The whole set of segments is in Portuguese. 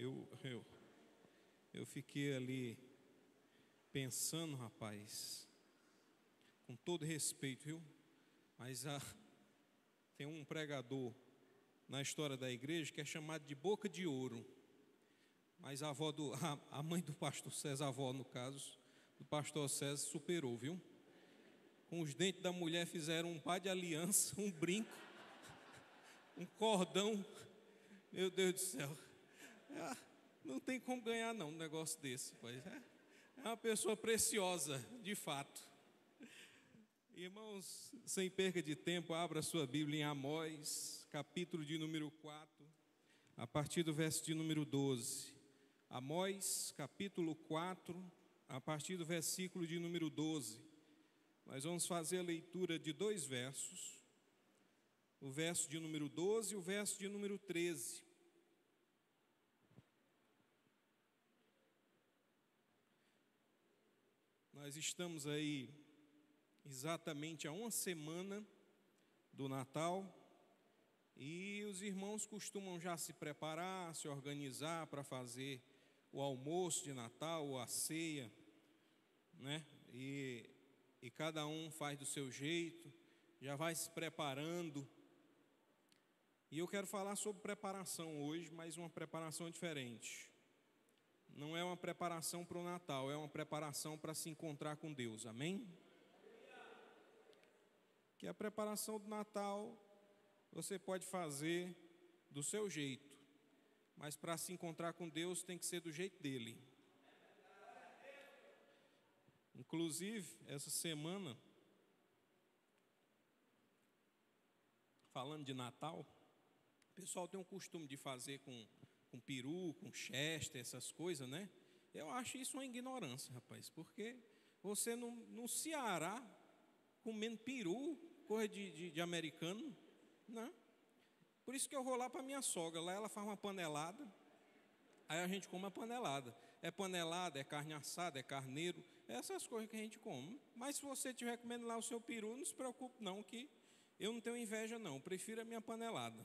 Eu fiquei ali pensando, rapaz, com todo respeito, viu? Mas tem um pregador na história da igreja que é chamado de Boca de Ouro. Mas a mãe do pastor César, a avó no caso, do pastor César, superou, viu? Com os dentes da mulher fizeram um par de aliança, um brinco, um cordão. Meu Deus do céu. Não tem como ganhar não um negócio desse, pois é. É uma pessoa preciosa, de fato. Irmãos, sem perca de tempo, abra sua Bíblia em Amós, capítulo de número 4, a partir do verso de número 12. Amós, capítulo 4, a partir do versículo de número 12. Nós vamos fazer a leitura de dois versos, o verso de número 12 e o verso de número 13. Nós estamos aí exatamente há uma semana do Natal e os irmãos costumam já se preparar, se organizar para fazer o almoço de Natal ou a ceia, né? E cada um faz do seu jeito, já vai se preparando. E eu quero falar sobre preparação hoje, mas uma preparação diferente. Não é uma preparação para o Natal, é uma preparação para se encontrar com Deus, amém? Que a preparação do Natal você pode fazer do seu jeito, mas para se encontrar com Deus tem que ser do jeito dele. Inclusive, essa semana, falando de Natal, o pessoal tem um costume de fazer com peru, com chester, essas coisas, né? Eu acho isso uma ignorância, rapaz, porque você no Ceará, comendo peru, coisa de americano, né? Por isso que eu vou lá para minha sogra, lá ela faz uma panelada, aí a gente come a panelada. É panelada, é carne assada, é carneiro, é essas coisas que a gente come. Mas se você estiver comendo lá o seu peru, não se preocupe não, que eu não tenho inveja não, eu prefiro a minha panelada.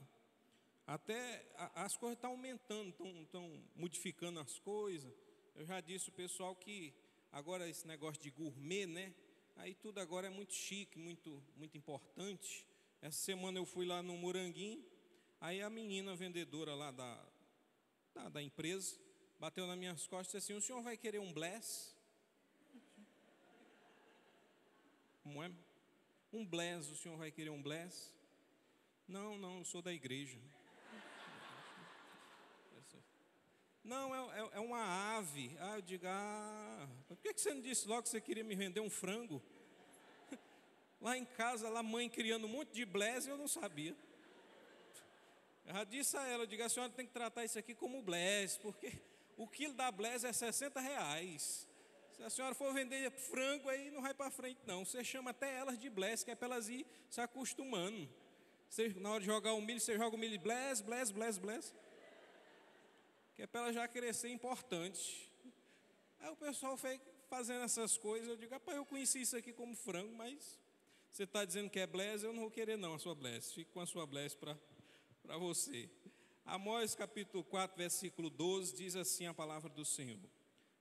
Até as coisas estão aumentando, estão modificando as coisas. Eu já disse ao pessoal que agora esse negócio de gourmet, né? Aí tudo agora é muito chique, muito importante. Essa semana eu fui lá no Moranguinho, aí a menina vendedora lá da empresa bateu nas minhas costas e disse assim: o senhor vai querer um bless? Como é? Um bless, o senhor vai querer um bless? Não, eu sou da igreja. Não, é uma ave. Eu digo, por que você não disse logo que você queria me vender um frango? Lá em casa, lá a mãe criando um monte de bless, eu não sabia. Eu já disse a ela, eu digo, a senhora tem que tratar isso aqui como bless, porque o quilo da bless é R$60. Se a senhora for vender frango, aí não vai para frente não. Você chama até elas de bless, que é para elas ir se acostumando. Você, na hora de jogar o milho, você joga o milho bless, que é para ela já crescer importante. Aí o pessoal foi fazendo essas coisas, eu digo, rapaz, eu conheci isso aqui como frango, mas você está dizendo que é bless, eu não vou querer não a sua bless. Fique com a sua bless para você. Amós capítulo 4, versículo 12, diz assim a palavra do Senhor: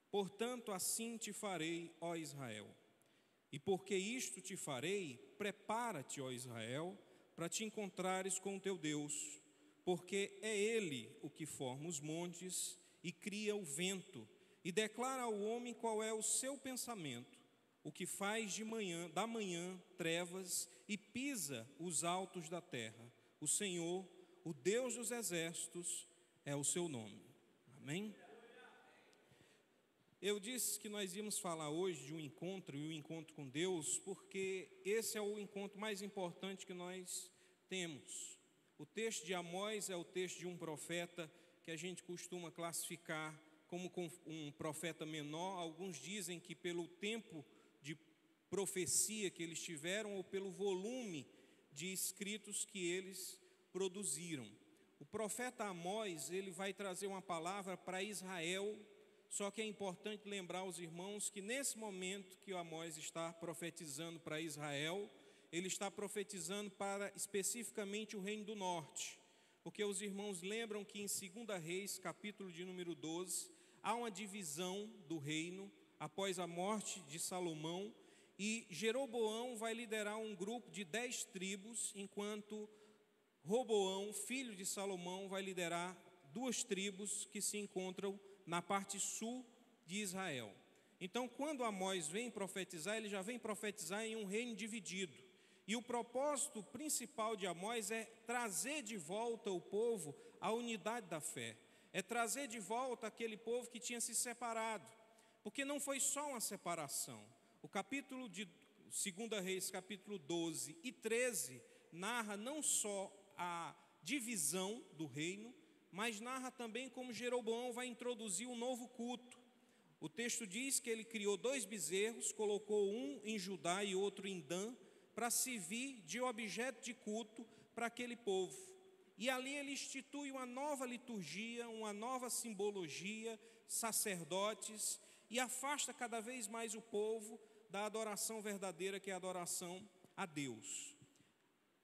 portanto, assim te farei, ó Israel, e porque isto te farei, prepara-te, ó Israel, para te encontrares com o teu Deus, porque é Ele o que forma os montes e cria o vento, e declara ao homem qual é o seu pensamento, o que faz da manhã trevas e pisa os altos da terra. O Senhor, o Deus dos exércitos, é o seu nome. Amém? Eu disse que nós íamos falar hoje de um encontro, e um encontro com Deus, porque esse é o encontro mais importante que nós temos. O texto de Amós é o texto de um profeta que a gente costuma classificar como um profeta menor. Alguns dizem que pelo tempo de profecia que eles tiveram, ou pelo volume de escritos que eles produziram. O profeta Amós, ele vai trazer uma palavra para Israel. Só que é importante lembrar aos irmãos que nesse momento que o Amós está profetizando para Israel, ele está profetizando para especificamente o reino do norte, porque os irmãos lembram que em 2 Reis, capítulo de número 12, há uma divisão do reino após a morte de Salomão, e Jeroboão vai liderar um grupo de 10 tribos, enquanto Roboão, filho de Salomão, vai liderar 2 tribos que se encontram na parte sul de Israel. Então, quando Amós vem profetizar, ele já vem profetizar em um reino dividido. E o propósito principal de Amós é trazer de volta o povo à unidade da fé. É trazer de volta aquele povo que tinha se separado. Porque não foi só uma separação. O capítulo de 2 Reis, capítulo 12 e 13, narra não só a divisão do reino, mas narra também como Jeroboão vai introduzir um novo culto. O texto diz que ele criou 2 bezerros, colocou um em Judá e outro em Dan, para servir de objeto de culto para aquele povo. E ali ele institui uma nova liturgia, uma nova simbologia, sacerdotes, e afasta cada vez mais o povo da adoração verdadeira, que é a adoração a Deus.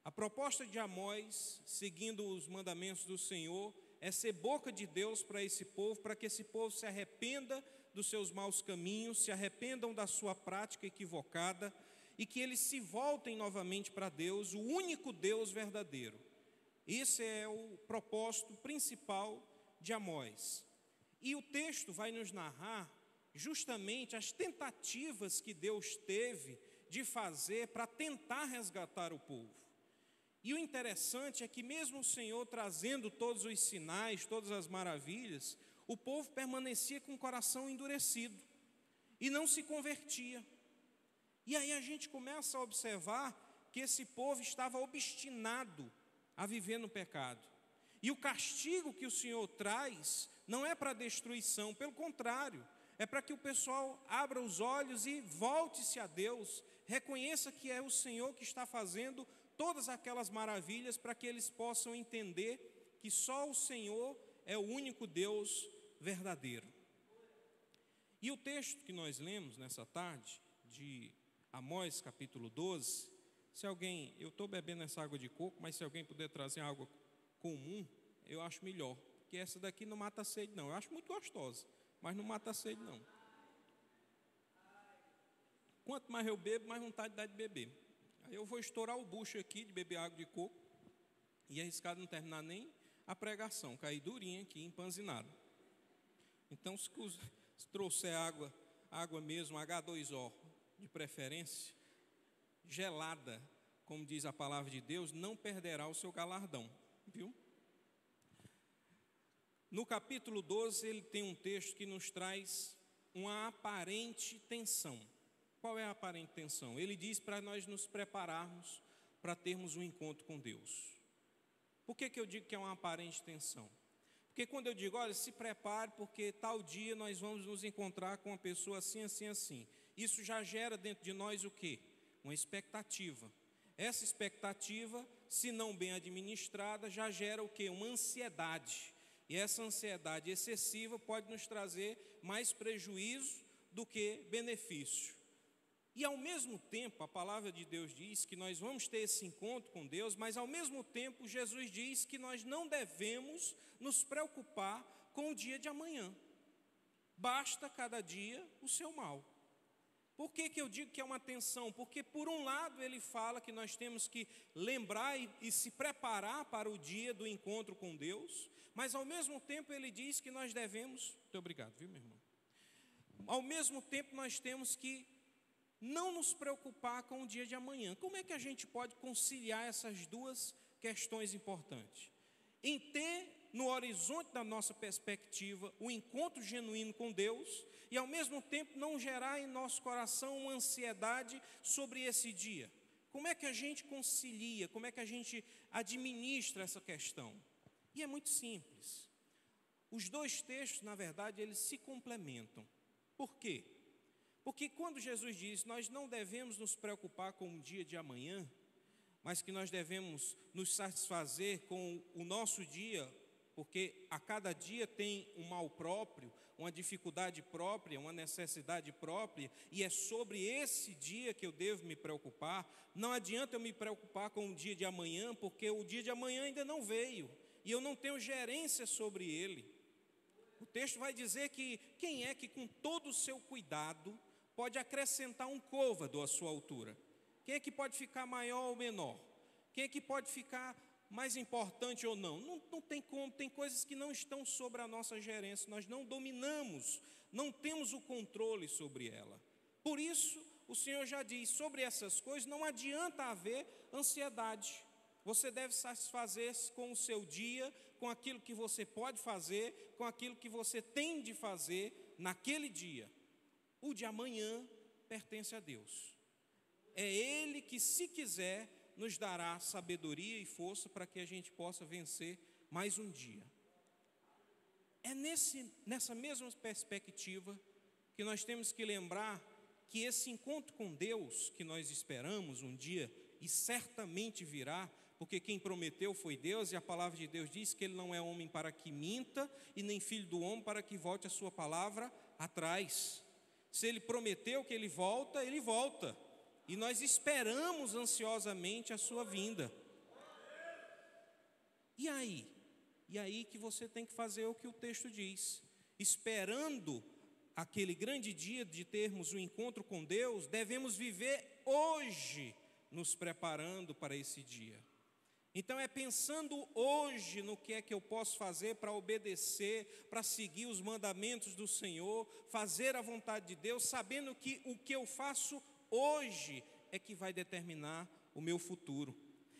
A proposta de Amós, seguindo os mandamentos do Senhor, é ser boca de Deus para esse povo, para que esse povo se arrependa dos seus maus caminhos, se arrependam da sua prática equivocada, e que eles se voltem novamente para Deus, o único Deus verdadeiro. Esse é o propósito principal de Amós. E o texto vai nos narrar justamente as tentativas que Deus teve de fazer para tentar resgatar o povo. E o interessante é que mesmo o Senhor trazendo todos os sinais, todas as maravilhas, o povo permanecia com o coração endurecido e não se convertia. E aí a gente começa a observar que esse povo estava obstinado a viver no pecado. E o castigo que o Senhor traz não é para destruição, pelo contrário, é para que o pessoal abra os olhos e volte-se a Deus, reconheça que é o Senhor que está fazendo todas aquelas maravilhas, para que eles possam entender que só o Senhor é o único Deus verdadeiro. E o texto que nós lemos nessa tarde, de Amós capítulo 12, se alguém, eu estou bebendo essa água de coco, mas se alguém puder trazer água comum, eu acho melhor, porque essa daqui não mata a sede não, eu acho muito gostosa, mas não mata a sede não. Quanto mais eu bebo, mais vontade dá de beber. Aí eu vou estourar o bucho aqui de beber água de coco, e arriscado não terminar nem a pregação, cair durinha aqui, empanzinado. Então se trouxer água mesmo, H2O, de preferência, gelada, como diz a palavra de Deus, não perderá o seu galardão, viu? No capítulo 12, ele tem um texto que nos traz uma aparente tensão. Qual é a aparente tensão? Ele diz para nós nos prepararmos para termos um encontro com Deus. Por que eu digo que é uma aparente tensão? Porque quando eu digo, olha, se prepare, porque tal dia nós vamos nos encontrar com uma pessoa assim, assim, assim. Isso já gera dentro de nós o quê? Uma expectativa. Essa expectativa, se não bem administrada, já gera o quê? Uma ansiedade. E essa ansiedade excessiva pode nos trazer mais prejuízo do que benefício. E ao mesmo tempo, a palavra de Deus diz que nós vamos ter esse encontro com Deus, mas ao mesmo tempo Jesus diz que nós não devemos nos preocupar com o dia de amanhã. Basta cada dia o seu mal. Por que eu digo que é uma tensão? Porque por um lado ele fala que nós temos que lembrar e se preparar para o dia do encontro com Deus, mas ao mesmo tempo ele diz que nós devemos, muito obrigado, viu, meu irmão? Ao mesmo tempo nós temos que não nos preocupar com o dia de amanhã. Como é que a gente pode conciliar essas duas questões importantes? Em ter no horizonte da nossa perspectiva o encontro genuíno com Deus e ao mesmo tempo não gerar em nosso coração uma ansiedade sobre esse dia. Como é que a gente concilia, como é que a gente administra essa questão? E é muito simples. Os dois textos, na verdade, eles se complementam. Por quê? Porque quando Jesus diz, nós não devemos nos preocupar com o dia de amanhã, mas que nós devemos nos satisfazer com o nosso dia, porque a cada dia tem um mal próprio, uma dificuldade própria, uma necessidade própria, e é sobre esse dia que eu devo me preocupar. Não adianta eu me preocupar com o dia de amanhã, porque o dia de amanhã ainda não veio. e eu não tenho gerência sobre ele. O texto vai dizer que quem é que com todo o seu cuidado pode acrescentar um côvado à sua altura? Quem é que pode ficar maior ou menor? Quem é que pode ficar mais importante ou não? Não tem como, tem coisas que não estão sobre a nossa gerência, nós não dominamos, não temos o controle sobre ela. Por isso, o Senhor já diz, sobre essas coisas não adianta haver ansiedade. Você deve satisfazer-se com o seu dia, com aquilo que você pode fazer, com aquilo que você tem de fazer naquele dia. O de amanhã pertence a Deus. É Ele que, se quiser, nos dará sabedoria e força para que a gente possa vencer mais um dia. É nessa mesma perspectiva que nós temos que lembrar que esse encontro com Deus que nós esperamos um dia, e certamente virá, porque quem prometeu foi Deus, e a palavra de Deus diz que Ele não é homem para que minta, e nem filho do homem para que volte a sua palavra atrás. Se Ele prometeu que Ele volta, Ele volta. E nós esperamos ansiosamente a sua vinda. E aí? E aí que você tem que fazer o que o texto diz. Esperando aquele grande dia de termos um encontro com Deus, devemos viver hoje, nos preparando para esse dia. Então é pensando hoje no que é que eu posso fazer para obedecer, para seguir os mandamentos do Senhor, fazer a vontade de Deus, sabendo que o que eu faço hoje é que vai determinar o meu futuro,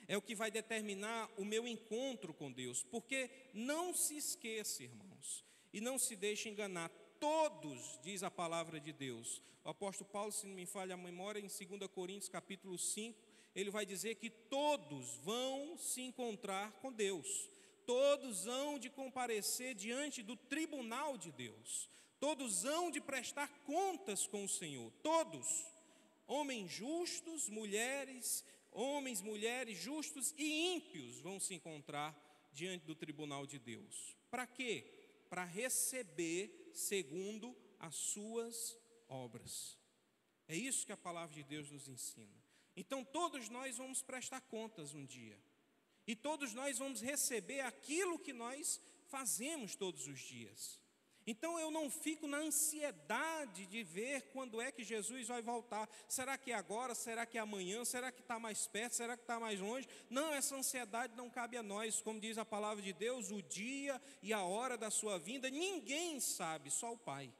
é o que vai determinar o meu encontro com Deus, porque não se esqueça, irmãos, e não se deixe enganar, todos, diz a palavra de Deus, o apóstolo Paulo, se não me falha a memória, em 2 Coríntios capítulo 5, ele vai dizer que todos vão se encontrar com Deus, todos hão de comparecer diante do tribunal de Deus, todos hão de prestar contas com o Senhor, todos, homens justos, homens, mulheres justos e ímpios vão se encontrar diante do tribunal de Deus. Para quê? Para receber segundo as suas obras. É isso que a palavra de Deus nos ensina. Então todos nós vamos prestar contas um dia. E todos nós vamos receber aquilo que nós fazemos todos os dias. Então eu não fico na ansiedade de ver quando é que Jesus vai voltar. Será que é agora? Será que é amanhã? Será que está mais perto? Será que está mais longe? Não, essa ansiedade não cabe a nós. Como diz a palavra de Deus, o dia e a hora da sua vinda, ninguém sabe, só o Pai.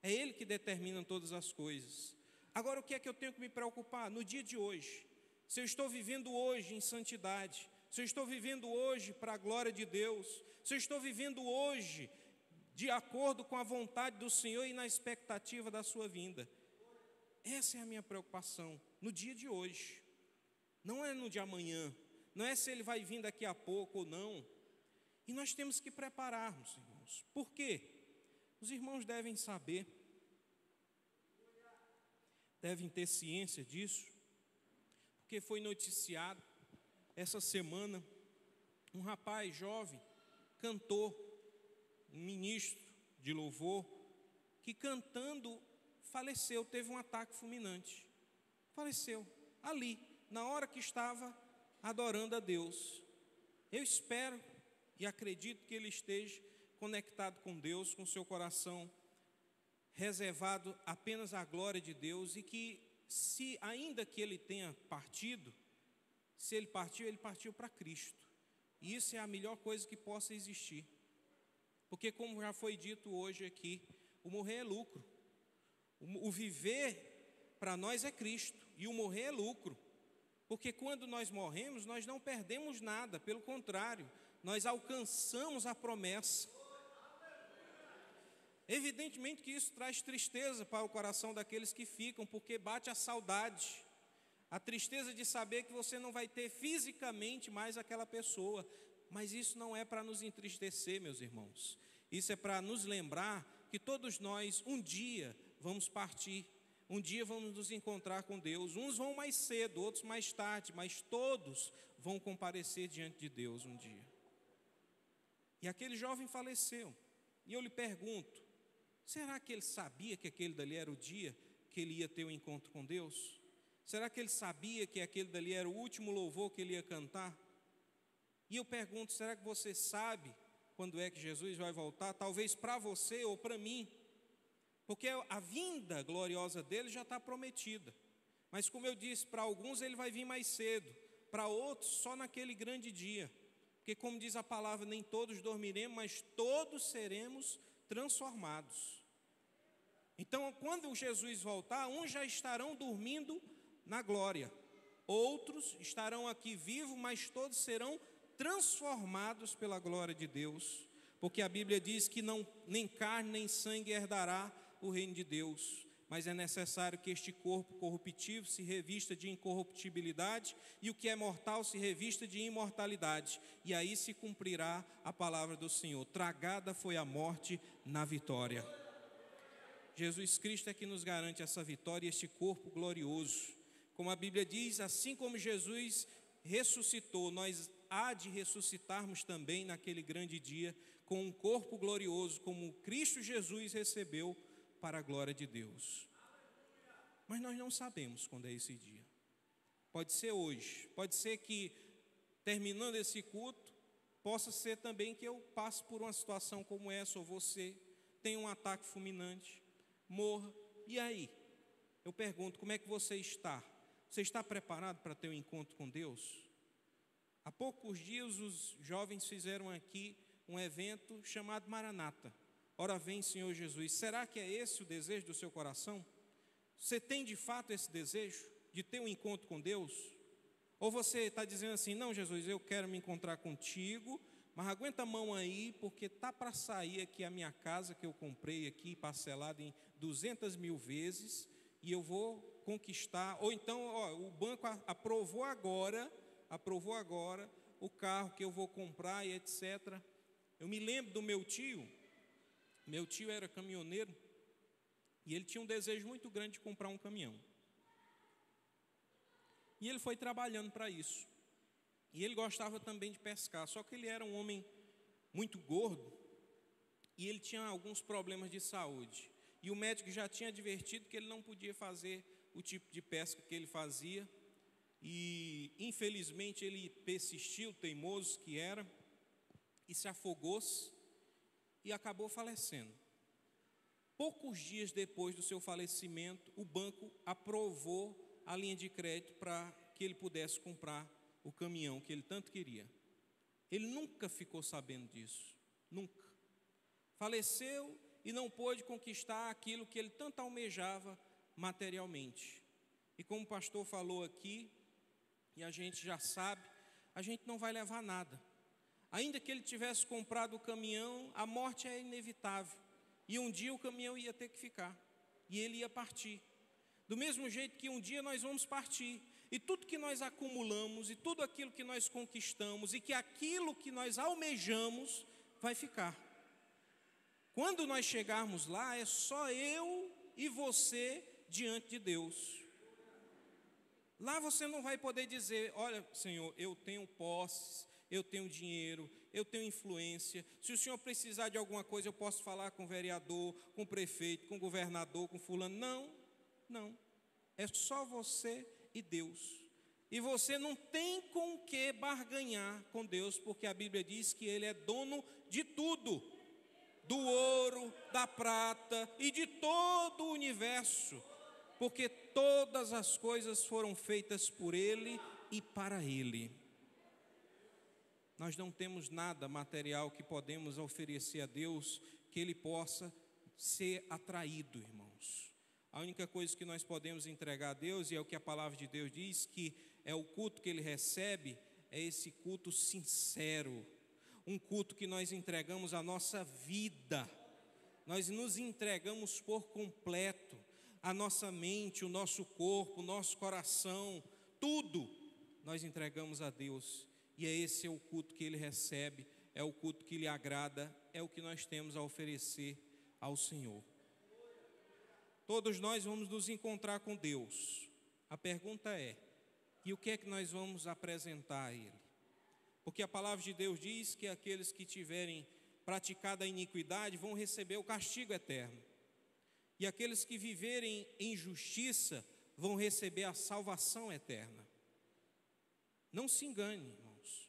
É Ele que determina todas as coisas. Agora, o que é que eu tenho que me preocupar? No dia de hoje, se eu estou vivendo hoje em santidade, se eu estou vivendo hoje para a glória de Deus, se eu estou vivendo hoje de acordo com a vontade do Senhor e na expectativa da sua vinda. Essa é a minha preocupação, no dia de hoje. Não é no de amanhã, não é se ele vai vir daqui a pouco ou não. E nós temos que prepararmos, irmãos. Por quê? Os irmãos devem saber, devem ter ciência disso, porque foi noticiado essa semana um rapaz jovem, cantor, um ministro de louvor, que cantando faleceu, teve um ataque fulminante, faleceu, ali, na hora que estava adorando a Deus. Eu espero e acredito que ele esteja conectado com Deus, com seu coração reservado apenas à glória de Deus, e que, se ainda que ele tenha partido, se ele partiu para Cristo, e isso é a melhor coisa que possa existir. Porque, como já foi dito hoje aqui, o morrer é lucro. O viver para nós é Cristo, e o morrer é lucro. Porque quando nós morremos, nós não perdemos nada, pelo contrário, nós alcançamos a promessa. Evidentemente que isso traz tristeza para o coração daqueles que ficam, porque bate a saudade, a tristeza de saber que você não vai ter fisicamente mais aquela pessoa. Mas isso não é para nos entristecer, meus irmãos. Isso é para nos lembrar que todos nós, um dia, vamos partir. Um dia vamos nos encontrar com Deus. Uns vão mais cedo, outros mais tarde, mas todos vão comparecer diante de Deus um dia. E aquele jovem faleceu. E eu lhe pergunto, será que ele sabia que aquele dali era o dia que ele ia ter um encontro com Deus? Será que ele sabia que aquele dali era o último louvor que ele ia cantar? E eu pergunto, será que você sabe quando é que Jesus vai voltar? Talvez para você ou para mim, porque a vinda gloriosa dele já está prometida. Mas como eu disse, para alguns ele vai vir mais cedo, para outros só naquele grande dia. Porque como diz a palavra, nem todos dormiremos, mas todos seremos transformados. Então, quando Jesus voltar, uns já estarão dormindo na glória, outros estarão aqui vivos, mas todos serão transformados pela glória de Deus, porque a Bíblia diz que nem carne nem sangue herdará o reino de Deus, mas é necessário que este corpo corruptível se revista de incorruptibilidade e o que é mortal se revista de imortalidade, e aí se cumprirá a palavra do Senhor: tragada foi a morte na vitória. Jesus Cristo é que nos garante essa vitória e este corpo glorioso. Como a Bíblia diz, assim como Jesus ressuscitou, nós há de ressuscitarmos também naquele grande dia, com um corpo glorioso, como Cristo Jesus recebeu para a glória de Deus. Mas nós não sabemos quando é esse dia. Pode ser hoje, pode ser que, terminando esse culto, possa ser também que eu passe por uma situação como essa, ou você tenha um ataque fulminante, morra, e aí? Eu pergunto, como é que você está? Você está preparado para ter um encontro com Deus? Há poucos dias os jovens fizeram aqui um evento chamado Maranata. Ora vem, Senhor Jesus. Será que é esse o desejo do seu coração? Você tem de fato esse desejo de ter um encontro com Deus? Ou você está dizendo assim, não, Jesus, eu quero me encontrar contigo, mas aguenta a mão aí, porque está para sair aqui a minha casa que eu comprei aqui, parcelada em 200 mil vezes, e eu vou conquistar. Ou então, o banco aprovou agora o carro que eu vou comprar e etc. Eu me lembro do meu tio era caminhoneiro, e ele tinha um desejo muito grande de comprar um caminhão. E ele foi trabalhando para isso. E ele gostava também de pescar, só que ele era um homem muito gordo, e ele tinha alguns problemas de saúde. E o médico já tinha advertido que ele não podia fazer o tipo de pesca que ele fazia. E infelizmente ele persistiu, teimoso que era, e se afogou-se e acabou falecendo. Poucos dias depois do seu falecimento, o banco aprovou a linha de crédito para que ele pudesse comprar o caminhão que ele tanto queria. Ele nunca ficou sabendo disso, nunca. Faleceu e não pôde conquistar aquilo que ele tanto almejava materialmente. E como o pastor falou aqui, e a gente já sabe, a gente não vai levar nada. Ainda que ele tivesse comprado o caminhão, a morte é inevitável. E um dia o caminhão ia ter que ficar, e ele ia partir. Do mesmo jeito que um dia nós vamos partir. E tudo que nós acumulamos, e tudo aquilo que nós conquistamos, e que aquilo que nós almejamos, vai ficar. Quando nós chegarmos lá, é só eu e você diante de Deus. Lá você não vai poder dizer, olha, Senhor, eu tenho posses, eu tenho dinheiro, eu tenho influência. Se o Senhor precisar de alguma coisa, eu posso falar com o vereador, com o prefeito, com o governador, com fulano. Não. É só você e Deus. E você não tem com o que barganhar com Deus, porque a Bíblia diz que Ele é dono de tudo. Do ouro, da prata e de todo o universo. Porque todas as coisas foram feitas por Ele e para Ele. Nós não temos nada material que podemos oferecer a Deus que Ele possa ser atraído, irmãos. A única coisa que nós podemos entregar a Deus, e é o que a palavra de Deus diz, que é o culto que Ele recebe, é esse culto sincero. Um culto que nós entregamos a nossa vida. Nós nos entregamos por completo. A nossa mente, o nosso corpo, o nosso coração, tudo nós entregamos a Deus. E esse é o culto que Ele recebe, é o culto que lhe agrada, é o que nós temos a oferecer ao Senhor. Todos nós vamos nos encontrar com Deus. A pergunta é, e o que é que nós vamos apresentar a Ele? Porque a palavra de Deus diz que aqueles que tiverem praticado a iniquidade vão receber o castigo eterno. E aqueles que viverem em justiça vão receber a salvação eterna. Não se engane, irmãos.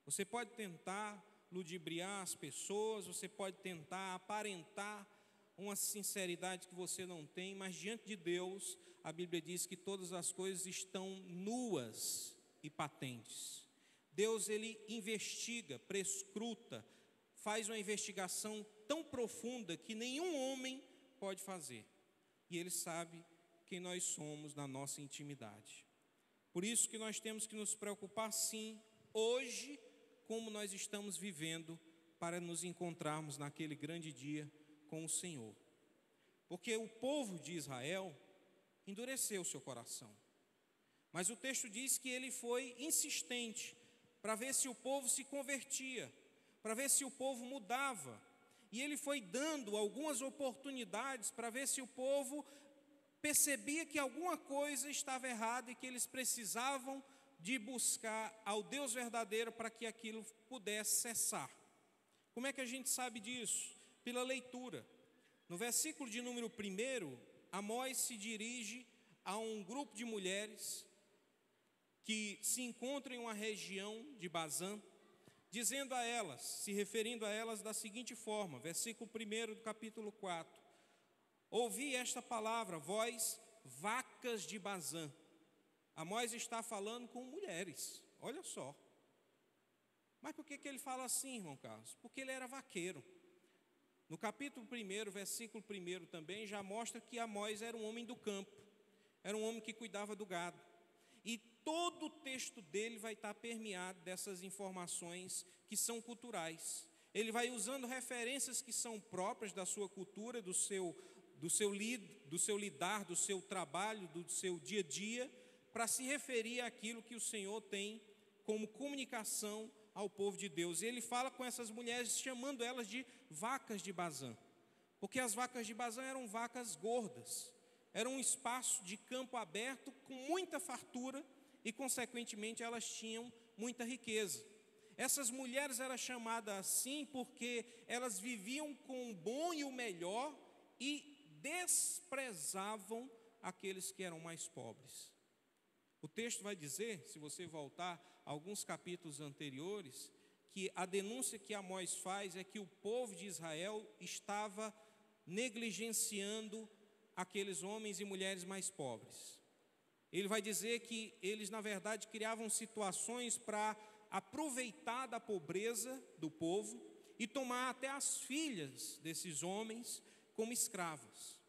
Você pode tentar ludibriar as pessoas, você pode tentar aparentar uma sinceridade que você não tem, mas diante de Deus, a Bíblia diz que todas as coisas estão nuas e patentes. Deus, Ele investiga, prescruta, faz uma investigação tão profunda que nenhum homem pode fazer. E Ele sabe quem nós somos na nossa intimidade. Por isso que nós temos que nos preocupar, sim, hoje, como nós estamos vivendo, para nos encontrarmos naquele grande dia com o Senhor. Porque o povo de Israel endureceu o seu coração. Mas o texto diz que ele foi insistente para ver se o povo se convertia, para ver se o povo mudava. E ele foi dando algumas oportunidades para ver se o povo percebia que alguma coisa estava errada e que eles precisavam de buscar ao Deus verdadeiro para que aquilo pudesse cessar. Como é que a gente sabe disso? Pela leitura. No versículo de número 1, Amós se dirige a um grupo de mulheres que se encontram em uma região de Bazã, dizendo a elas, se referindo a elas da seguinte forma, versículo 1 do capítulo 4. Ouvi esta palavra, vós, vacas de Bazã. Amós está falando com mulheres, olha só. Mas por que ele fala assim, irmão Carlos? Porque ele era vaqueiro. No capítulo 1, versículo 1 também, já mostra que Amós era um homem do campo, era um homem que cuidava do gado. E todo o texto dele vai estar permeado dessas informações que são culturais. Ele vai usando referências que são próprias da sua cultura, do seu lidar, do seu trabalho, do seu dia a dia, para se referir àquilo que o Senhor tem como comunicação ao povo de Deus. E ele fala com essas mulheres, chamando elas de vacas de Bazã, porque as vacas de Bazã eram vacas gordas, era um espaço de campo aberto com muita fartura e, consequentemente, elas tinham muita riqueza. Essas mulheres eram chamadas assim porque elas viviam com o bom e o melhor e desprezavam aqueles que eram mais pobres. O texto vai dizer, se você voltar a alguns capítulos anteriores, que a denúncia que Amós faz é que o povo de Israel estava negligenciando aqueles homens e mulheres mais pobres. Ele vai dizer que eles, na verdade, criavam situações para aproveitar da pobreza do povo e tomar até as filhas desses homens como escravas.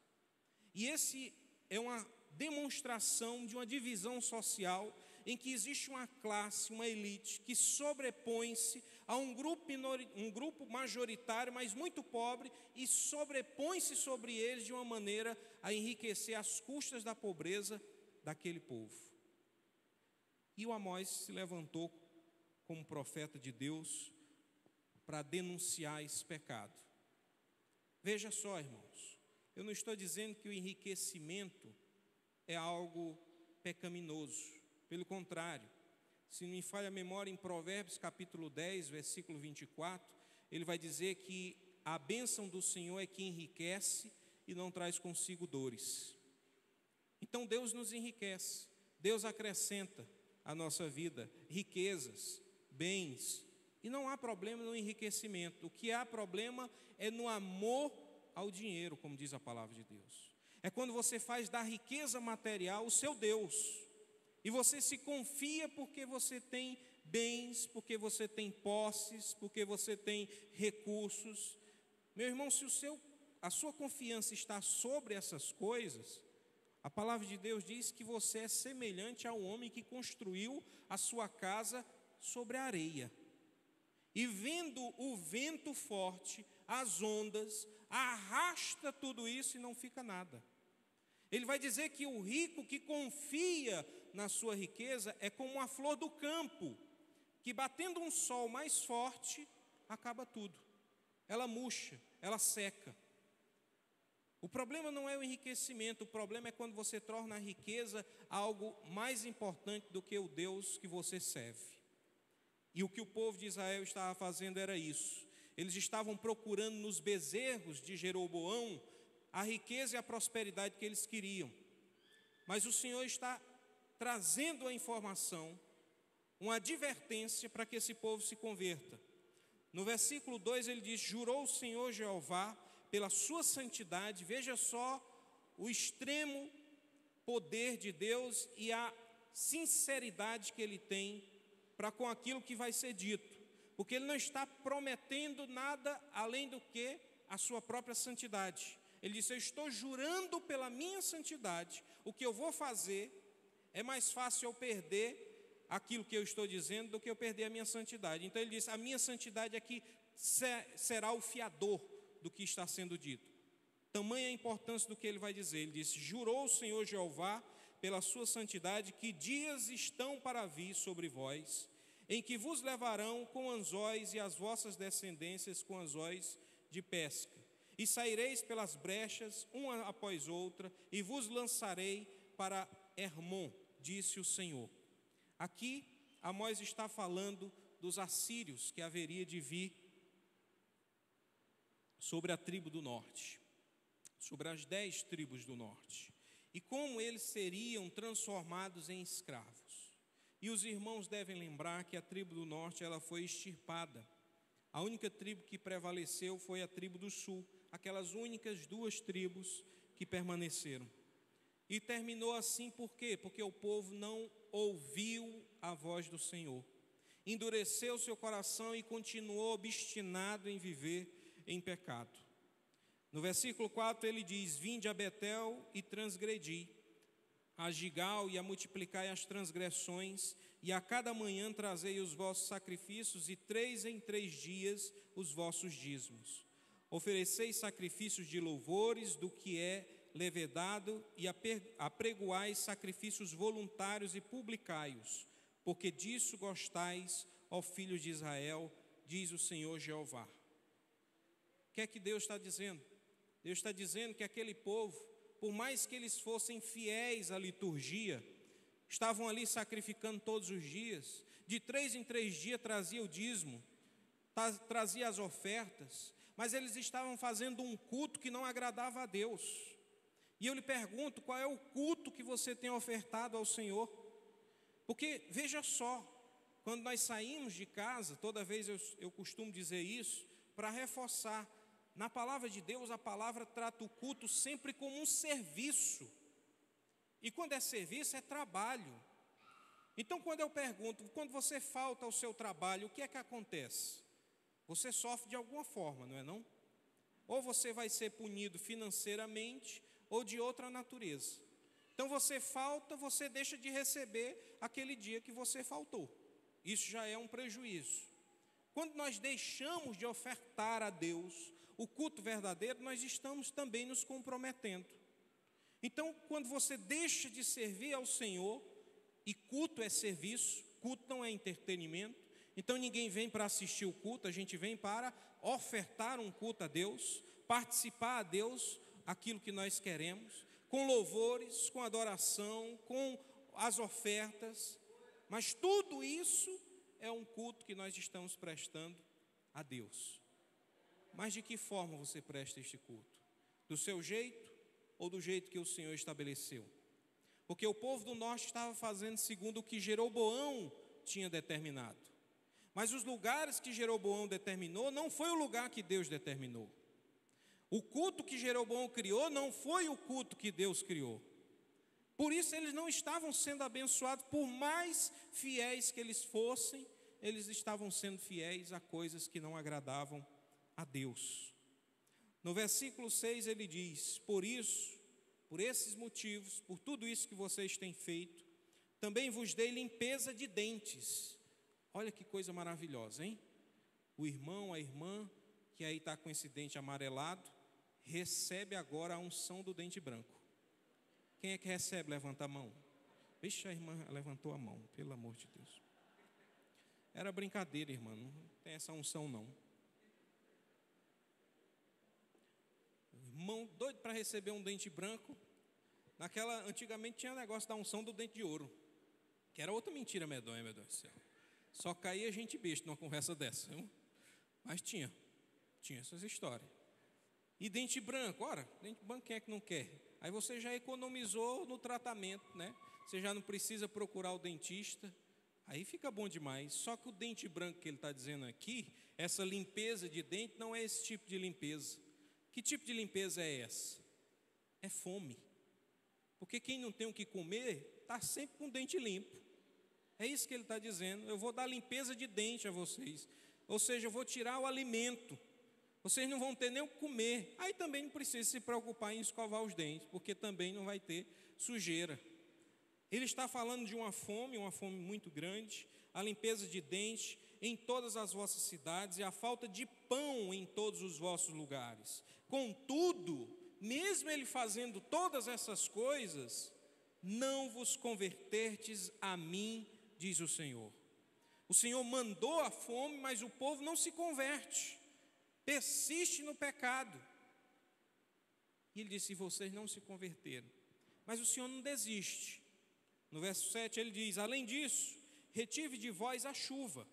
E esse é uma demonstração de uma divisão social em que existe uma classe, uma elite que sobrepõe-se a um grupo majoritário, mas muito pobre, e sobrepõe-se sobre eles de uma maneira a enriquecer às custas da pobreza daquele povo. E o Amós se levantou como profeta de Deus para denunciar esse pecado. Veja só, irmãos, eu não estou dizendo que o enriquecimento é algo pecaminoso. Pelo contrário, se não me falha a memória, em Provérbios capítulo 10, versículo 24, ele vai dizer que a bênção do Senhor é que enriquece e não traz consigo dores. Então Deus nos enriquece, Deus acrescenta à nossa vida riquezas, bens, e não há problema no enriquecimento. O que há problema é no amor ao dinheiro, como diz a palavra de Deus. É quando você faz da riqueza material o seu Deus, e você se confia porque você tem bens, porque você tem posses, porque você tem recursos. Meu irmão, se a sua confiança está sobre essas coisas, a palavra de Deus diz que você é semelhante ao homem que construiu a sua casa sobre a areia. E vendo o vento forte, as ondas, arrasta tudo isso e não fica nada. Ele vai dizer que o rico que confia na sua riqueza é como uma flor do campo, que batendo um sol mais forte, acaba tudo. Ela murcha, ela seca. O problema não é o enriquecimento, o problema é quando você torna a riqueza algo mais importante do que o Deus que você serve. E o que o povo de Israel estava fazendo era isso. Eles estavam procurando nos bezerros de Jeroboão a riqueza e a prosperidade que eles queriam. Mas o Senhor está trazendo a informação uma advertência para que esse povo se converta. No versículo 2 ele diz: jurou o Senhor Jeová pela sua santidade. Veja só o extremo poder de Deus e a sinceridade que ele tem para com aquilo que vai ser dito, porque ele não está prometendo nada além do que a sua própria santidade. Ele disse: eu estou jurando pela minha santidade, o que eu vou fazer é mais fácil eu perder aquilo que eu estou dizendo do que eu perder a minha santidade. Então ele disse: a minha santidade aqui será o fiador do que está sendo dito. Tamanha a importância do que ele vai dizer. Ele disse: jurou o Senhor Jeová pela sua santidade, que dias estão para vir sobre vós, em que vos levarão com anzóis e as vossas descendências com anzóis de pesca. E saireis pelas brechas, uma após outra, e vos lançarei para Hermon, disse o Senhor. Aqui, Amós está falando dos assírios que haveria de vir sobre a tribo do norte, sobre as 10 tribos do norte, e como eles seriam transformados em escravos. E os irmãos devem lembrar que a tribo do norte ela foi extirpada. A única tribo que prevaleceu foi a tribo do sul, aquelas únicas 2 tribos que permaneceram. E terminou assim por quê? Porque o povo não ouviu a voz do Senhor, endureceu seu coração e continuou obstinado em viver em pecado. No versículo 4 ele diz: vinde a Betel e transgredi, a Gigal e a multiplicai as transgressões, e a cada manhã trazei os vossos sacrifícios, e 3 em 3 dias os vossos dízimos. Ofereceis sacrifícios de louvores do que é levedado, e apregoais sacrifícios voluntários e publicai-os, porque disso gostais, ó filhos de Israel, diz o Senhor Jeová. O que é que Deus está dizendo? Deus está dizendo que aquele povo, por mais que eles fossem fiéis à liturgia, estavam ali sacrificando todos os dias, de 3 em 3 dias trazia o dízimo, trazia as ofertas, mas eles estavam fazendo um culto que não agradava a Deus. E eu lhe pergunto: qual é o culto que você tem ofertado ao Senhor? Porque veja só, quando nós saímos de casa, toda vez eu costumo dizer isso, para reforçar, na palavra de Deus, a palavra trata o culto sempre como um serviço. E quando é serviço, é trabalho. Então, quando eu pergunto, quando você falta ao seu trabalho, o que é que acontece? Você sofre de alguma forma, não é não? Ou você vai ser punido financeiramente, ou de outra natureza. Então você falta, você deixa de receber aquele dia que você faltou. Isso já é um prejuízo. Quando nós deixamos de ofertar a Deus o culto verdadeiro, nós estamos também nos comprometendo. Então, quando você deixa de servir ao Senhor, e culto é serviço, culto não é entretenimento, então ninguém vem para assistir o culto, a gente vem para ofertar um culto a Deus, participar a Deus aquilo que nós queremos, com louvores, com adoração, com as ofertas, mas tudo isso é um culto que nós estamos prestando a Deus. Mas de que forma você presta este culto? Do seu jeito ou do jeito que o Senhor estabeleceu? Porque o povo do norte estava fazendo segundo o que Jeroboão tinha determinado. Mas os lugares que Jeroboão determinou não foi o lugar que Deus determinou. O culto que Jeroboão criou não foi o culto que Deus criou. Por isso eles não estavam sendo abençoados, por mais fiéis que eles fossem, eles estavam sendo fiéis a coisas que não agradavam a Deus. No versículo 6 ele diz: por isso, por esses motivos, por tudo isso que vocês têm feito, também vos dei limpeza de dentes. Olha que coisa maravilhosa, hein? O irmão, a irmã, que aí está com esse dente amarelado, recebe agora a unção do dente branco. Quem é que recebe? Levanta a mão. Vixe, a irmã levantou a mão, pelo amor de Deus. Era brincadeira, irmã, não tem essa unção não. O irmão doido para receber um dente branco. Antigamente tinha negócio da unção do dente de ouro, que era outra mentira medonha, meu Deus do céu. Só caía gente besta numa conversa dessa, viu? Mas tinha essas histórias. E dente branco, ora, dente branco quem é que não quer? Aí você já economizou no tratamento, né? Você já não precisa procurar o dentista. Aí fica bom demais. Só que o dente branco que ele está dizendo aqui, essa limpeza de dente, não é esse tipo de limpeza. Que tipo de limpeza é essa? É fome. Porque quem não tem o que comer, está sempre com o dente limpo. É isso que ele está dizendo. Eu vou dar limpeza de dente a vocês. Ou seja, eu vou tirar o alimento. Vocês não vão ter nem o que comer. Aí também não precisa se preocupar em escovar os dentes, porque também não vai ter sujeira. Ele está falando de uma fome muito grande, a limpeza de dentes em todas as vossas cidades e a falta de pão em todos os vossos lugares. Contudo, mesmo ele fazendo todas essas coisas, não vos convertertes a mim, diz o Senhor. O Senhor mandou a fome, mas o povo não se converte, persiste no pecado. E ele disse: vocês não se converteram. Mas o Senhor não desiste. No verso 7 ele diz: além disso, retive de vós a chuva,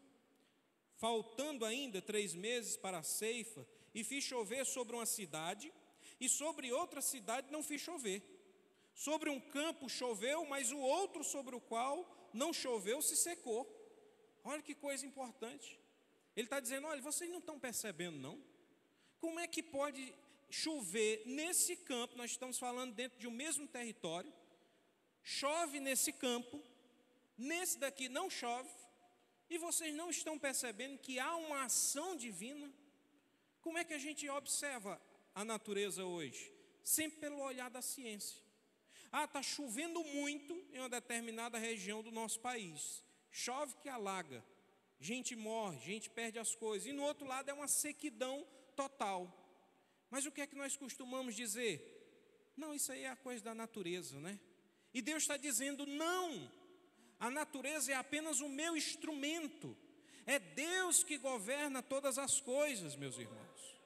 faltando ainda 3 meses para a ceifa, e fiz chover sobre uma cidade, e sobre outra cidade não fiz chover. Sobre um campo choveu, mas o outro sobre o qual não choveu se secou. Olha que coisa importante. Ele está dizendo: olha, vocês não estão percebendo não? Como é que pode chover nesse campo? Nós estamos falando dentro de um mesmo território. Chove nesse campo, nesse daqui não chove, e vocês não estão percebendo que há uma ação divina? Como é que a gente observa a natureza hoje? Sempre pelo olhar da ciência. Está chovendo muito em uma determinada região do nosso país. Chove que alaga, gente morre, gente perde as coisas. E no outro lado é uma sequidão total. Mas o que é que nós costumamos dizer? Não, isso aí é a coisa da natureza, né? E Deus está dizendo: não, a natureza é apenas o meu instrumento. É Deus que governa todas as coisas, meus irmãos.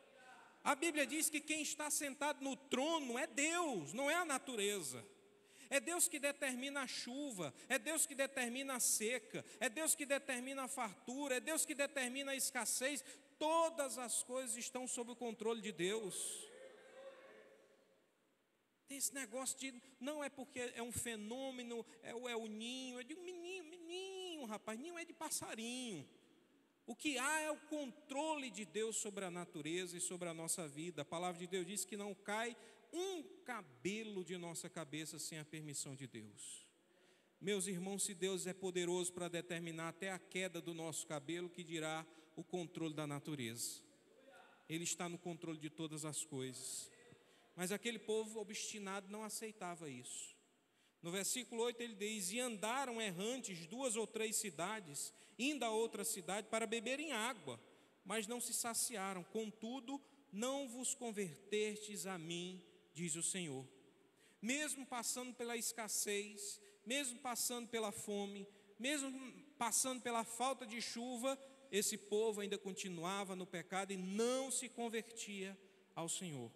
A Bíblia diz que quem está sentado no trono é Deus, não é a natureza. É Deus que determina a chuva, é Deus que determina a seca, é Deus que determina a fartura, é Deus que determina a escassez. Todas as coisas estão sob o controle de Deus. Tem esse negócio de, não é porque é um fenômeno, é o ninho. Eu digo: menino, rapaz, ninho é de passarinho. O que há é o controle de Deus sobre a natureza e sobre a nossa vida. A palavra de Deus diz que não cai um cabelo de nossa cabeça sem a permissão de Deus. Meus irmãos, se Deus é poderoso para determinar até a queda do nosso cabelo, que dirá o controle da natureza? Ele está no controle de todas as coisas. Mas aquele povo obstinado não aceitava isso. No versículo 8 ele diz: e andaram errantes 2 ou 3 cidades, indo a outra cidade para beberem água, mas não se saciaram. Contudo, não vos convertestes a mim, diz o Senhor. Mesmo passando pela escassez, mesmo passando pela fome, mesmo passando pela falta de chuva, esse povo ainda continuava no pecado e não se convertia ao Senhor.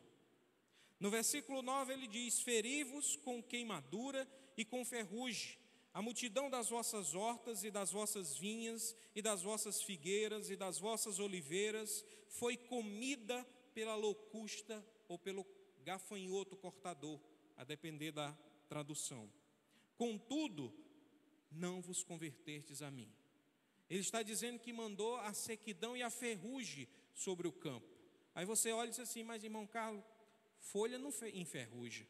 No versículo 9 ele diz: feri-vos com queimadura e com ferrugem, a multidão das vossas hortas e das vossas vinhas e das vossas figueiras e das vossas oliveiras foi comida pela locusta ou pelo gafanhoto cortador, a depender da tradução. Contudo, não vos convertestes a mim. Ele está dizendo que mandou a sequidão e a ferrugem sobre o campo. Aí você olha e diz assim: mas irmão Carlos, folha não enferruja.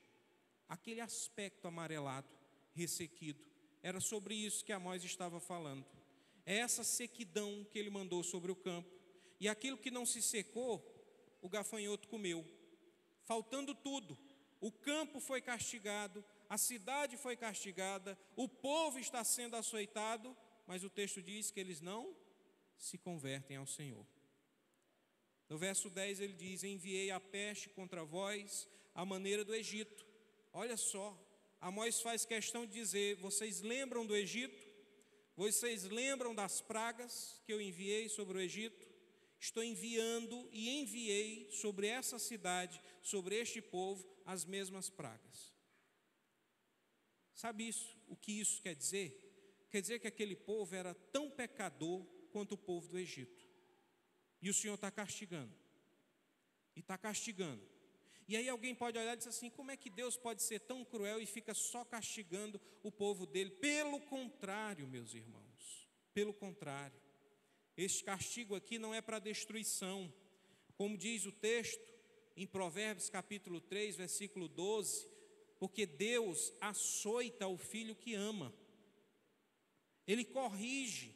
Aquele aspecto amarelado, ressequido, era sobre isso que Amós estava falando. É essa sequidão que ele mandou sobre o campo. E aquilo que não se secou, o gafanhoto comeu. Faltando tudo, o campo foi castigado, a cidade foi castigada, o povo está sendo açoitado, mas o texto diz que eles não se convertem ao Senhor. No verso 10 ele diz: enviei a peste contra vós, à maneira do Egito. Olha só, Amós faz questão de dizer: vocês lembram do Egito? Vocês lembram das pragas que eu enviei sobre o Egito? Estou enviando e enviei sobre essa cidade, sobre este povo, as mesmas pragas. Sabe isso? O que isso quer dizer? Quer dizer que aquele povo era tão pecador quanto o povo do Egito. E o Senhor está castigando. E está castigando. E aí alguém pode olhar e dizer assim: como é que Deus pode ser tão cruel e fica só castigando o povo dele? Pelo contrário, meus irmãos, Pelo contrário, este castigo aqui não é para destruição. Como diz o texto em Provérbios capítulo 3, versículo 12, porque Deus açoita o filho que ama. Ele corrige.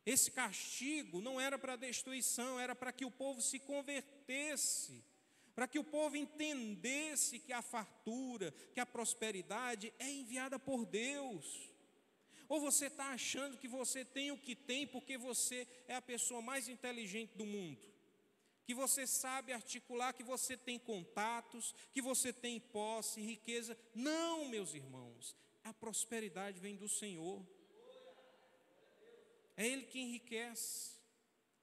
Esse castigo não era para destruição, era para que o povo se convertesse, para que o povo entendesse que a fartura, que a prosperidade é enviada por Deus. Ou você está achando que você tem o que tem porque você é a pessoa mais inteligente do mundo, que você sabe articular, que você tem contatos, que você tem posse, riqueza. Não, meus irmãos, a prosperidade vem do Senhor. É Ele que enriquece,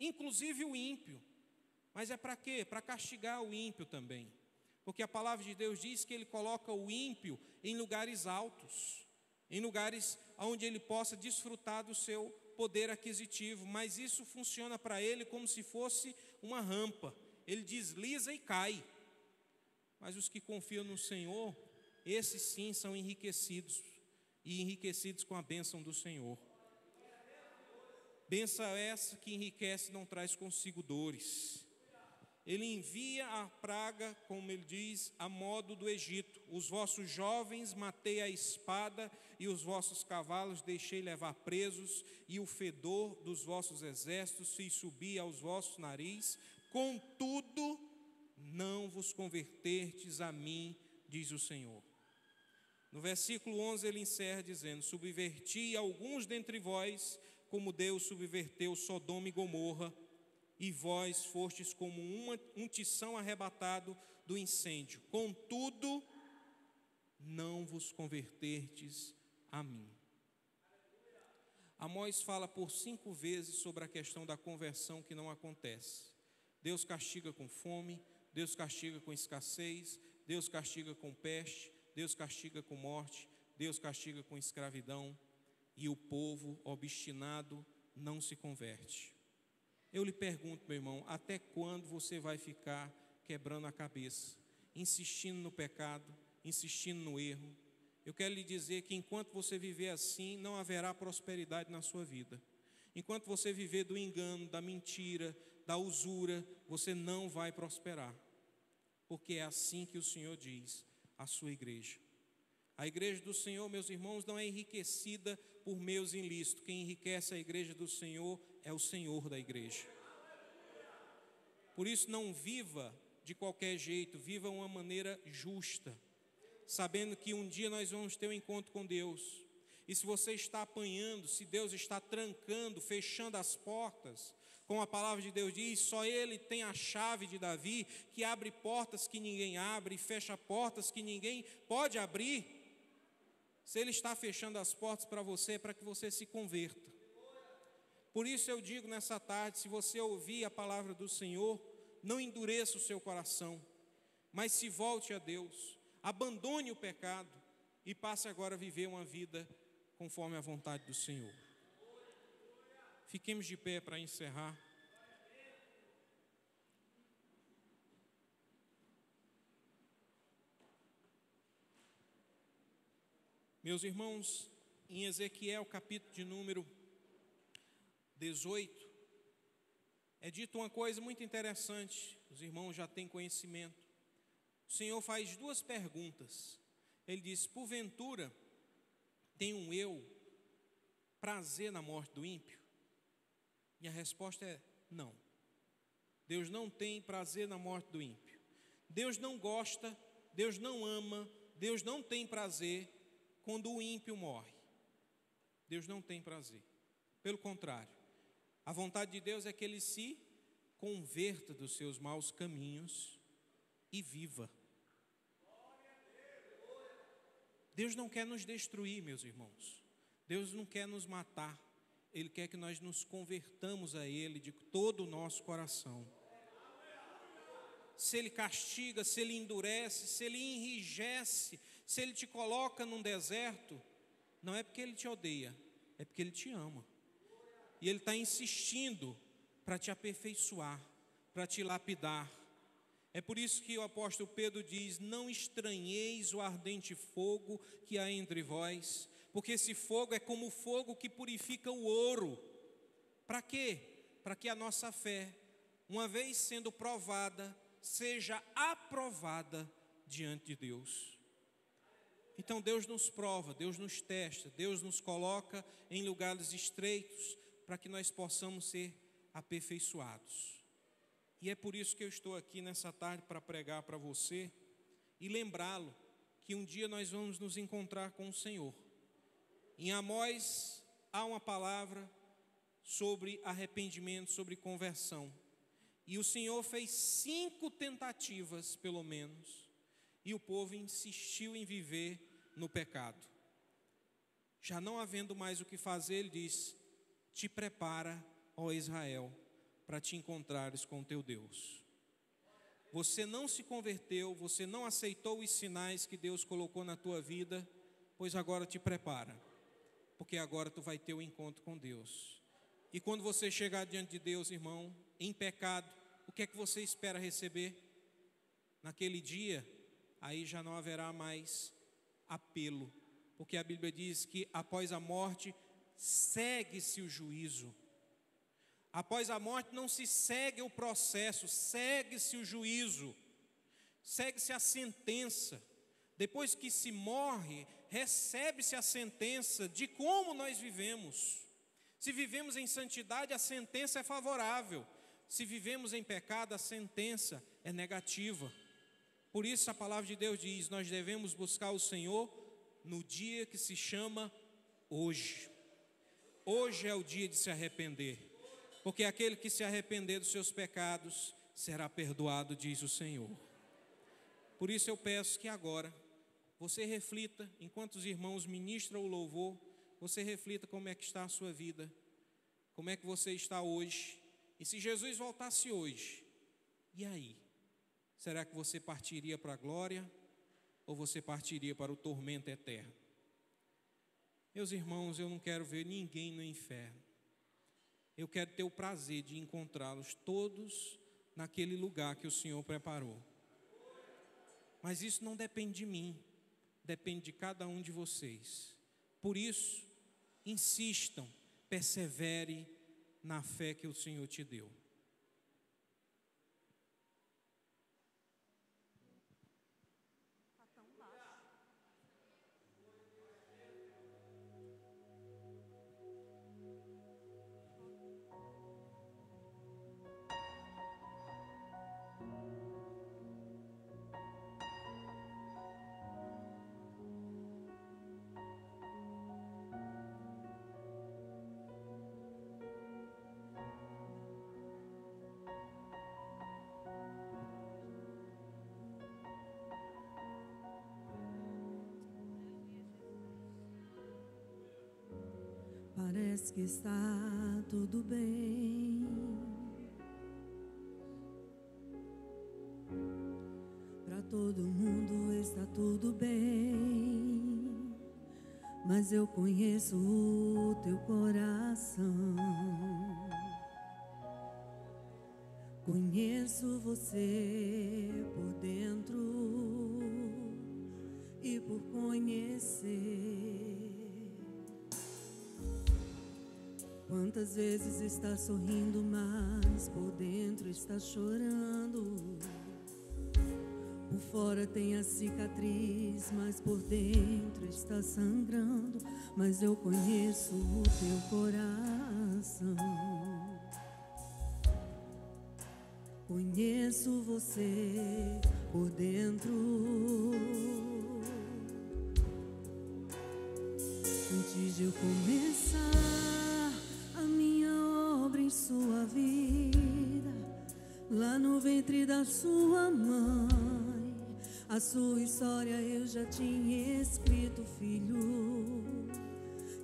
inclusive o ímpio. Mas é para quê? Para castigar o ímpio também. Porque a palavra de Deus diz que Ele coloca o ímpio em lugares altos, em lugares onde ele possa desfrutar do seu poder aquisitivo. Mas isso funciona para ele como se fosse uma rampa. Ele desliza e cai. Mas os que confiam no Senhor, esses sim são enriquecidos, e enriquecidos com a bênção do Senhor. Bênção essa que enriquece, não traz consigo dores. Ele envia a praga, como ele diz, a modo do Egito. Os vossos jovens matei a espada, e os vossos cavalos deixei levar presos, e o fedor dos vossos exércitos fiz subir aos vossos nariz. Contudo, não vos convertertes a mim, diz o Senhor. No versículo 11 ele encerra dizendo: subverti alguns dentre vós, como Deus subverteu Sodoma e Gomorra, e vós fostes como um tição arrebatado do incêndio. Contudo, não vos convertertes a mim. Amós fala por 5 vezes sobre a questão da conversão que não acontece. Deus castiga com fome, Deus castiga com escassez, Deus castiga com peste, Deus castiga com morte, Deus castiga com escravidão, e o povo obstinado não se converte. Eu lhe pergunto, meu irmão, até quando você vai ficar quebrando a cabeça, insistindo no pecado, insistindo no erro? Eu quero lhe dizer que enquanto você viver assim, não haverá prosperidade na sua vida. Enquanto você viver do engano, da mentira, da usura, você não vai prosperar. Porque é assim que o Senhor diz à sua igreja. A igreja do Senhor, meus irmãos, não é enriquecida por meios ilícitos. Quem enriquece a igreja do Senhor é o Senhor da igreja. Por isso, não viva de qualquer jeito, viva uma maneira justa, sabendo que um dia nós vamos ter um encontro com Deus. E se você está apanhando, se Deus está trancando, fechando as portas, como a palavra de Deus diz, só Ele tem a chave de Davi, que abre portas que ninguém abre, e fecha portas que ninguém pode abrir. Se Ele está fechando as portas para você, é para que você se converta. Por isso eu digo nessa tarde, se você ouvir a palavra do Senhor, não endureça o seu coração, mas se volte a Deus, abandone o pecado e passe agora a viver uma vida conforme a vontade do Senhor. Fiquemos de pé para encerrar. Meus irmãos, em Ezequiel, capítulo de número 18, é dito uma coisa muito interessante, os irmãos já têm conhecimento. O Senhor faz 2 perguntas. Ele diz: porventura, tenho eu prazer na morte do ímpio? E a resposta é não. Deus não tem prazer na morte do ímpio. Deus não gosta, Deus não ama, Deus não tem prazer quando o ímpio morre. Deus não tem prazer. Pelo contrário, a vontade de Deus é que ele se converta dos seus maus caminhos e viva. Deus não quer nos destruir, meus irmãos. Deus não quer nos matar. Ele quer que nós nos convertamos a Ele de todo o nosso coração. Se Ele castiga, se Ele endurece, se Ele enrijece, se Ele te coloca num deserto, não é porque Ele te odeia, é porque Ele te ama. E Ele está insistindo para te aperfeiçoar, para te lapidar. É por isso que o apóstolo Pedro diz: não estranheis o ardente fogo que há entre vós, porque esse fogo é como o fogo que purifica o ouro. Para quê? Para que a nossa fé, uma vez sendo provada, seja aprovada diante de Deus. Então Deus nos prova, Deus nos testa, Deus nos coloca em lugares estreitos para que nós possamos ser aperfeiçoados. E é por isso que eu estou aqui nessa tarde para pregar para você e lembrá-lo que um dia nós vamos nos encontrar com o Senhor. Em Amós há uma palavra sobre arrependimento, sobre conversão. E o Senhor fez 5 tentativas, pelo menos, e o povo insistiu em viver no pecado. Já não havendo mais o que fazer, ele diz: te prepara, ó Israel, para te encontrares com o teu Deus. Você não se converteu, você não aceitou os sinais que Deus colocou na tua vida, pois agora te prepara, porque agora tu vai ter o encontro com Deus. E quando você chegar diante de Deus, irmão, em pecado, o que é que você espera receber? Naquele dia, aí já não haverá mais apelo, porque a Bíblia diz que após a morte segue-se o juízo. Após a morte não se segue o processo, segue-se o juízo, segue-se a sentença. Depois que se morre, recebe-se a sentença de como nós vivemos. Se vivemos em santidade, a sentença é favorável. Se vivemos em pecado, a sentença é negativa. Por isso a palavra de Deus diz: nós devemos buscar o Senhor no dia que se chama hoje. Hoje é o dia de se arrepender, porque aquele que se arrepender dos seus pecados será perdoado, diz o Senhor. Por isso eu peço que agora você reflita, enquanto os irmãos ministram o louvor, você reflita como é que está a sua vida, como é que você está hoje. E se Jesus voltasse hoje, e aí? Será que você partiria para a glória ou você partiria para o tormento eterno? Meus irmãos, eu não quero ver ninguém no inferno. Eu quero ter o prazer de encontrá-los todos naquele lugar que o Senhor preparou. Mas isso não depende de mim, depende de cada um de vocês. Por isso, insistam, persevere na fé que o Senhor te deu. Parece que está tudo bem. Para todo mundo está tudo bem, mas eu conheço o teu coração. Conheço você por dentro e por conhecer. Quantas vezes está sorrindo, mas por dentro está chorando. Por fora tem a cicatriz, mas por dentro está sangrando. Mas eu conheço o teu coração. Conheço você por dentro. Antes de eu começar a minha obra em sua vida, lá no ventre da sua mãe, a sua história eu já tinha escrito, filho.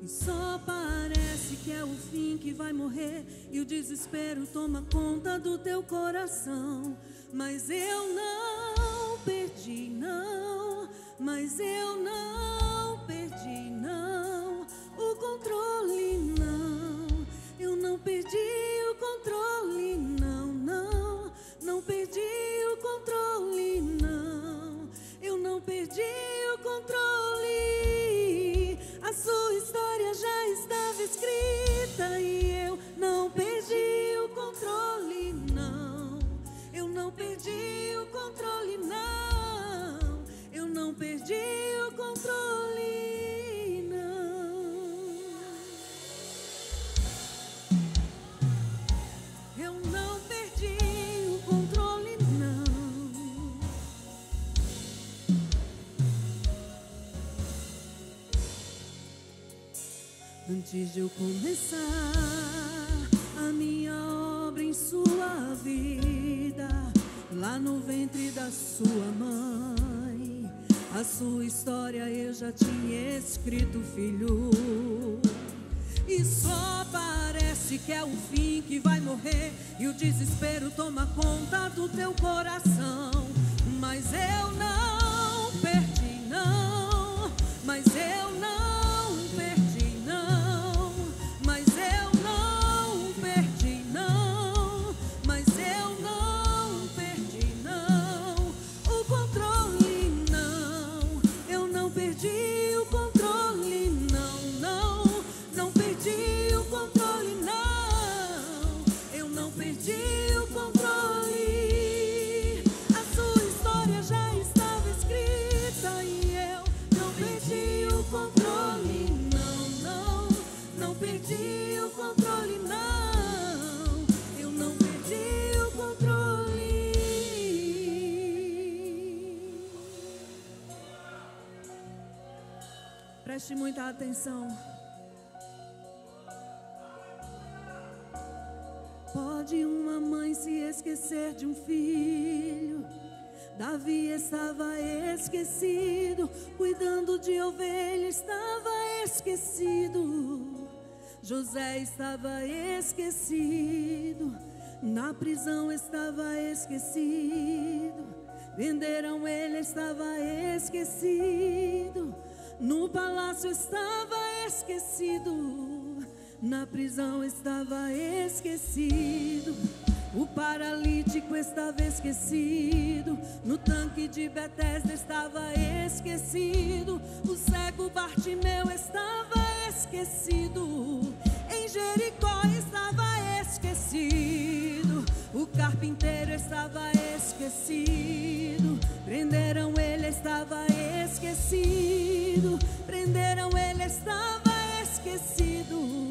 E só parece que é o fim que vai morrer, e o desespero toma conta do teu coração. Mas eu não perdi, não. Mas eu não perdi, não. O controle, não. Eu não perdi o controle, não, não. Não perdi o controle, não. Eu não perdi o controle. A sua Antes de eu começar a minha obra em sua vida, lá no ventre da sua mãe, a sua história eu já tinha escrito, filho. E só parece que é o fim, que vai morrer, e o desespero toma conta do teu coração. Mas eu não perdi, não. Mas eu não perdi, não. Mas eu não perdi, não. Mas eu não perdi, não. O controle, não. Eu não perdi o controle, não, não. Não perdi o controle, não. Eu não perdi o controle. A sua história já estava escrita e eu não perdi o controle, não, não. Não perdi o controle, não. Eu não perdi o controle. Preste muita atenção. Pode uma mãe se esquecer de um filho? Davi estava esquecido, cuidando de ovelha estava esquecido. José estava esquecido, na prisão estava esquecido. Venderam ele, estava esquecido. No palácio estava esquecido, na prisão estava esquecido. O paralítico estava esquecido, no tanque de Betesda estava esquecido. O cego Bartimeu estava esquecido, em Jericó estava esquecido. O carpinteiro estava esquecido, prenderam ele, estava esquecido. Prenderam ele, estava esquecido.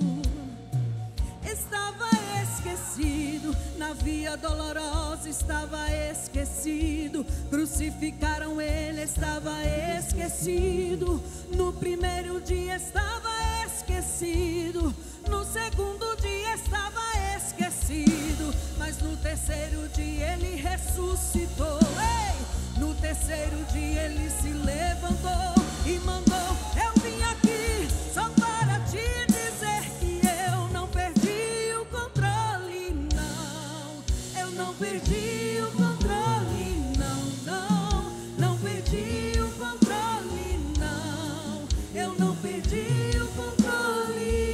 Estava esquecido, na via dolorosa estava esquecido. Crucificaram ele, estava esquecido. No primeiro dia estava esquecido, no segundo dia estava esquecido, mas no terceiro dia ele ressuscitou. Ei! No terceiro dia ele se levantou e mandou: eu vim aqui só para te dizer que eu não perdi o controle, não. Eu não perdi o controle, não, não. Não perdi o controle, não. Eu não perdi o controle.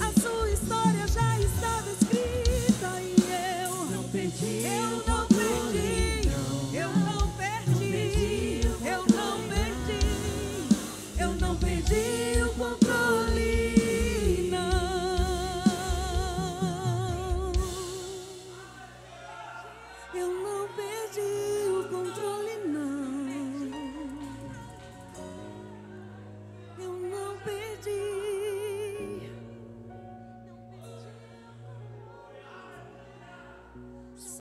A sua história já estava escrita e eu não perdi. Eu não perdi.